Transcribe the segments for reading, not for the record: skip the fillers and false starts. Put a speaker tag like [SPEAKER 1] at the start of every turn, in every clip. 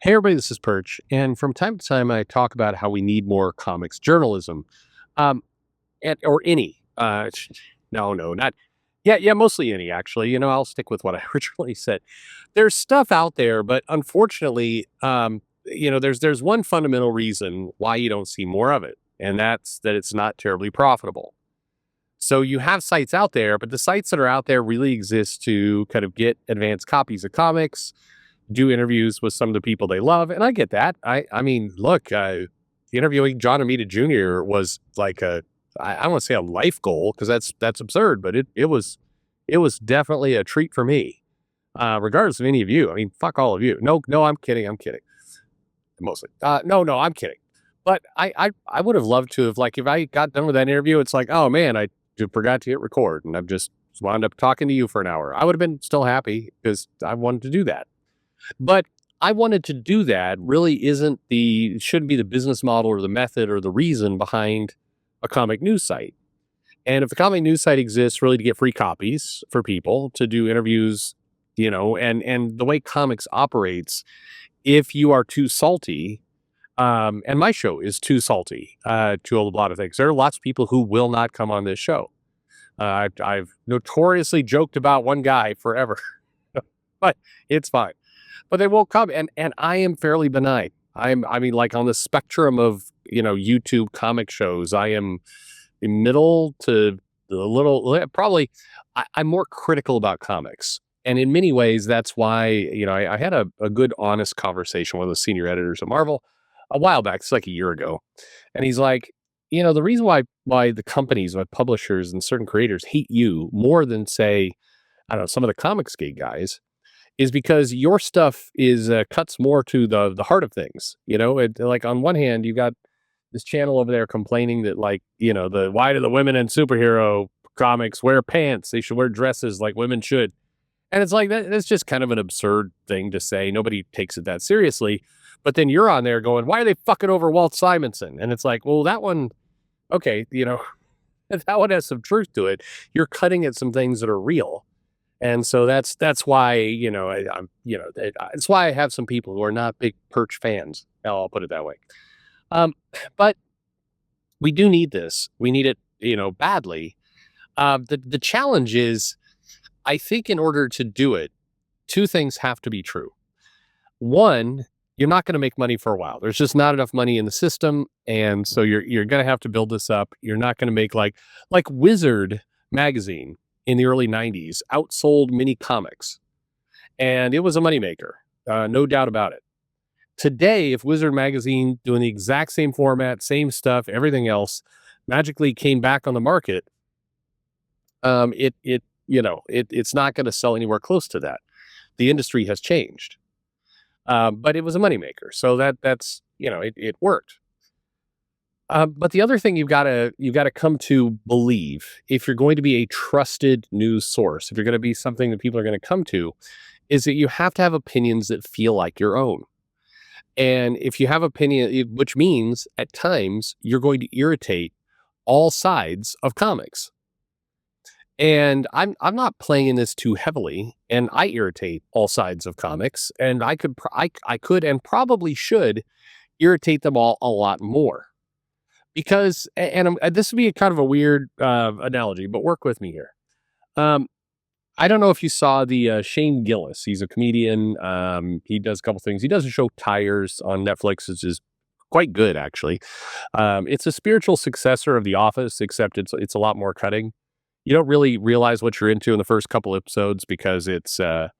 [SPEAKER 1] Hey, everybody, this is Perch. And from time to time, I talk about how we need more comics journalism um, or any. No, no, not. Yeah, yeah, mostly any, actually. I'll stick with what I originally said. There's stuff out there, but unfortunately, there's one fundamental reason why you don't see more of it, and that's that it's not terribly profitable. So you have sites out there, but the sites that are out there really exist to kind of get advanced copies of comics, do interviews with some of the people they love, and I get that. I mean, look, interviewing John Amita Jr. was like I don't want to say a life goal because that's absurd, but it was definitely a treat for me. Regardless of any of you, I mean, fuck all of you. No, no, I'm kidding. Mostly, no, I'm kidding. But I would have loved to have like if I got done with that interview, it's like, oh man, I forgot to hit record, and I've just wound up talking to you for an hour. I would have been still happy because I wanted to do that. But I wanted to do that really shouldn't be the business model or the method or the reason behind a comic news site. And if the comic news site exists really to get free copies for people to do interviews, and the way comics operates, if you are too salty, and my show is too salty to a lot of things. There are lots of people who will not come on this show. I've notoriously joked about one guy forever, but it's fine. But they won't come, and I am fairly benign. I mean, like on the spectrum of YouTube comic shows, I am in middle to a little probably. I'm more critical about comics, and in many ways, that's why I had a good, honest conversation with the senior editors of Marvel a while back. It's like a year ago, and he's like, the reason why the companies, why publishers, and certain creators hate you more than say, I don't know, some of the comics gate guys is because your stuff is cuts more to the heart of things. Like on one hand, you got this channel over there complaining that like the why do the women in superhero comics wear pants? They should wear dresses like women should. And it's like that's just kind of an absurd thing to say. Nobody takes it that seriously. But then you're on there going, why are they fucking over Walt Simonson? And it's like, well, that one, okay, that one has some truth to it. You're cutting at some things that are real. And so that's why that's why I have some people who are not big Perch fans. I'll put it that way. But we do need this. We need it, badly. The challenge is, I think, in order to do it, two things have to be true. One, you're not going to make money for a while. There's just not enough money in the system, and so you're going to have to build this up. You're not going to make like Wizard magazine in the early 90s outsold mini comics, and it was a moneymaker, no doubt about it. Today, if Wizard magazine doing the exact same format, same stuff, everything else, magically came back on the market, it's not going to sell anywhere close to that. The industry has changed, but it was a moneymaker, so that's it worked. But the other thing you've got to come to believe, if you're going to be a trusted news source, if you're going to be something that people are going to come to, is that you have to have opinions that feel like your own. And if you have opinion, which means at times you're going to irritate all sides of comics. And I'm not playing in this too heavily, and I irritate all sides of comics, and I could and probably should irritate them all a lot more. Because, this would be kind of a weird analogy, but work with me here. I don't know if you saw the Shane Gillis. He's a comedian. He does a couple things. He does a show Tires on Netflix, which is quite good, actually. It's a spiritual successor of The Office, except it's a lot more cutting. You don't really realize what you're into in the first couple episodes because it's, but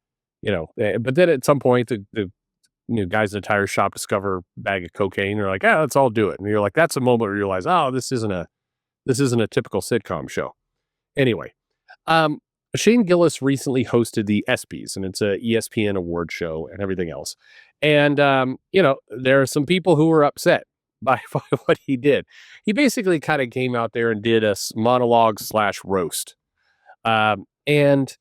[SPEAKER 1] then at some point, the guys in the tire shop discover a bag of cocaine. They're like, let's all do it. And you're like, that's a moment where you realize, oh, this isn't a typical sitcom show. Anyway, Shane Gillis recently hosted the ESPYs, and it's a ESPN award show and everything else. And, there are some people who were upset by what he did. He basically kind of came out there and did a monologue / roast. And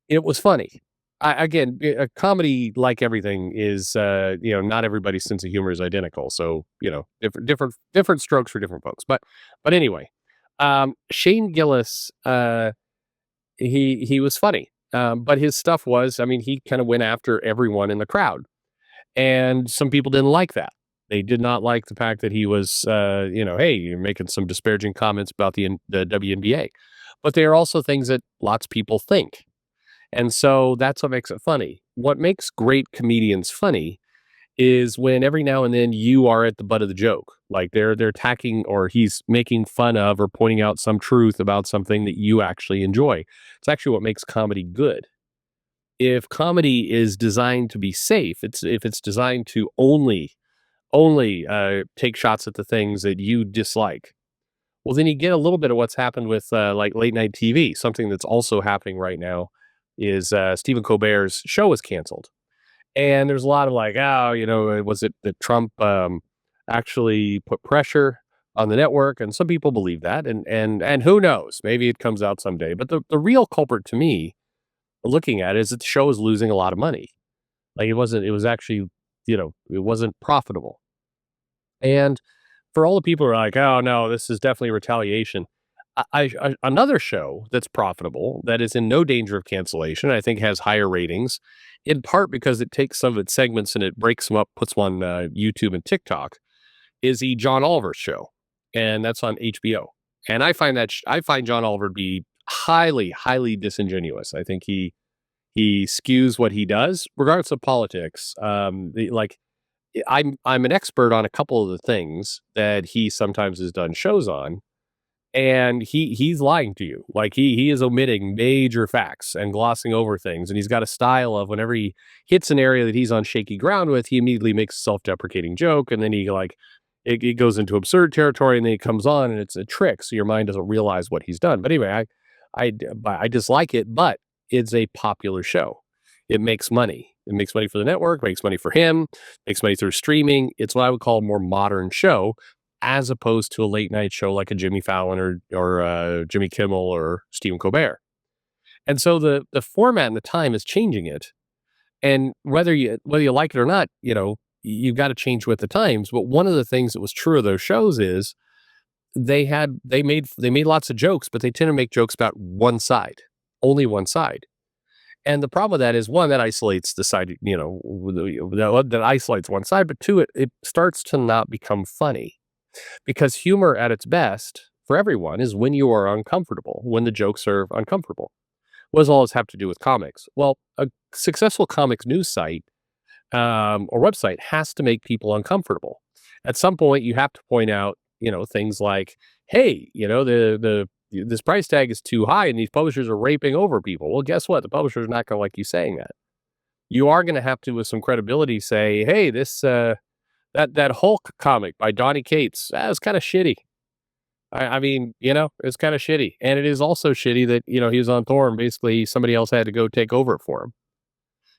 [SPEAKER 1] it was funny. Again, a comedy, like everything, is not everybody's sense of humor is identical. So different strokes for different folks. But anyway, Shane Gillis, he was funny, but his stuff was, I mean, he kind of went after everyone in the crowd, And some people didn't like that. They did not like the fact that he was, hey, you're making some disparaging comments about the WNBA. But they are also things that lots of people think. And so that's what makes it funny. What makes great comedians funny is when every now and then you are at the butt of the joke. Like they're attacking or he's making fun of or pointing out some truth about something that you actually enjoy. It's actually what makes comedy good. If comedy is designed to be safe, if it's designed to only take shots at the things that you dislike, well, then you get a little bit of what's happened with like late night TV. Something that's also happening right now is Stephen Colbert's show is canceled, and there's a lot of like, oh, was it that Trump actually put pressure on the network? And some people believe that, and who knows? Maybe it comes out someday. But the real culprit to me, looking at it, is that the show is losing a lot of money. Like it wasn't. It was actually, it wasn't profitable. And for all the people who are like, oh no, this is definitely retaliation. Another show that's profitable that is in no danger of cancellation, I think has higher ratings, in part because it takes some of its segments and it breaks them up, puts them on YouTube and TikTok, is the John Oliver show, and that's on HBO. And I find John Oliver to be highly, highly disingenuous. I think he skews what he does, regardless of politics. I'm an expert on a couple of the things that he sometimes has done shows on, and he's lying to you. Like he is omitting major facts and glossing over things, and he's got a style of whenever he hits an area that he's on shaky ground with, he immediately makes a self-deprecating joke, and then he like it goes into absurd territory, and then he comes on and it's a trick, so your mind doesn't realize what he's done. But anyway, I dislike it, but it's a popular show. It makes money. It makes money for the network, makes money for him, makes money through streaming. It's what I would call a more modern show, as opposed to a late night show like a Jimmy Fallon or Jimmy Kimmel or Stephen Colbert. And so the format and the time is changing it. And whether you like it or not, you've got to change with the times. But one of the things that was true of those shows is they made lots of jokes, but they tend to make jokes about one side, only one side. And the problem with that is one, that isolates the side, that isolates one side, but two, it starts to not become funny, because humor at its best for everyone is when you are uncomfortable, when the jokes are uncomfortable. What does all this have to do with comics? Well, a successful comics news site or website has to make people uncomfortable. At some point, you have to point out, things like, hey, the this price tag is too high and these publishers are raping over people. Well, guess what? The publisher's not going to like you saying that. You are going to have to, with some credibility, say, hey, this that Hulk comic by Donny Cates, that was kind of shitty. I mean, it's kind of shitty. And it is also shitty that, he was on Thor and basically somebody else had to go take over it for him.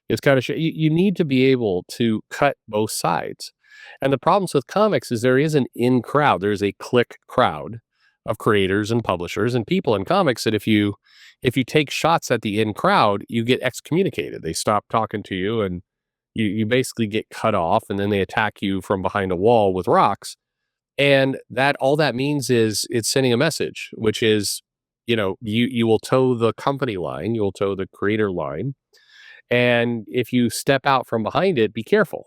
[SPEAKER 1] It's kind of you need to be able to cut both sides. And the problems with comics is there is an in crowd. There's a clique crowd of creators and publishers and people in comics that if you take shots at the in crowd, you get excommunicated. They stop talking to you, and you basically get cut off, and then they attack you from behind a wall with rocks. And that all that means is it's sending a message, which is, you will toe the company line, you will toe the creator line. And if you step out from behind it, be careful.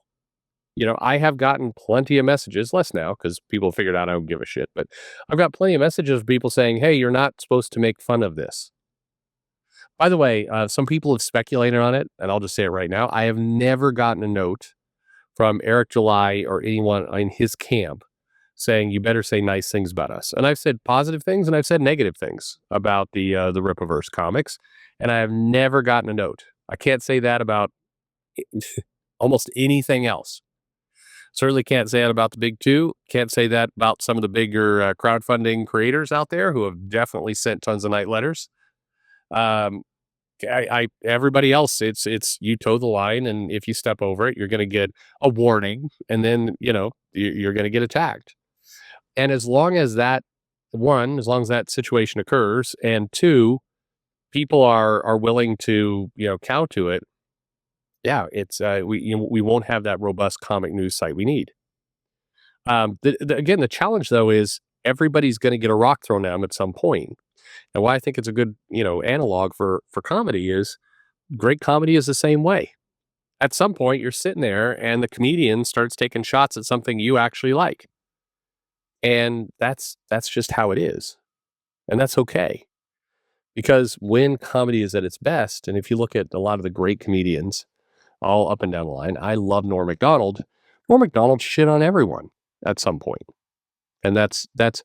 [SPEAKER 1] I have gotten plenty of messages, less now because people figured out I don't give a shit, but I've got plenty of messages of people saying, hey, you're not supposed to make fun of this. By the way, some people have speculated on it, and I'll just say it right now. I have never gotten a note from Eric July or anyone in his camp saying you better say nice things about us. And I've said positive things and I've said negative things about the Rippaverse comics, and I have never gotten a note. I can't say that about almost anything else. Certainly can't say that about the big two. Can't say that about some of the bigger crowdfunding creators out there who have definitely sent tons of night letters. Everybody else, it's you toe the line, and if you step over it, you're going to get a warning, and then you're going to get attacked. And as long as that situation occurs, and two, people are willing to cow to it, yeah, it's we won't have that robust comic news site we need. Again, the challenge though is everybody's going to get a rock thrown at them at some point. And why I think it's a good analog for comedy is great comedy is the same way. At some point, you're sitting there and the comedian starts taking shots at something you actually like. And that's just how it is. And that's okay. Because when comedy is at its best, and if you look at a lot of the great comedians all up and down the line, I love Norm Macdonald. Norm Macdonald shit on everyone at some point. And that's that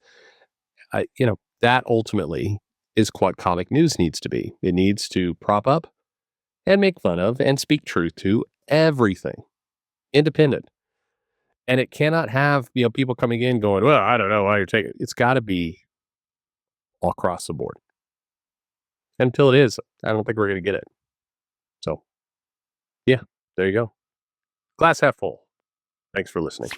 [SPEAKER 1] ultimately is what comic news needs to be. It needs to prop up and make fun of and speak truth to everything, independent. And it cannot have, people coming in going, well, I don't know why you're taking it. It's got to be all across the board. Until it is, I don't think we're going to get it. So, yeah, there you go. Glass half full. Thanks for listening.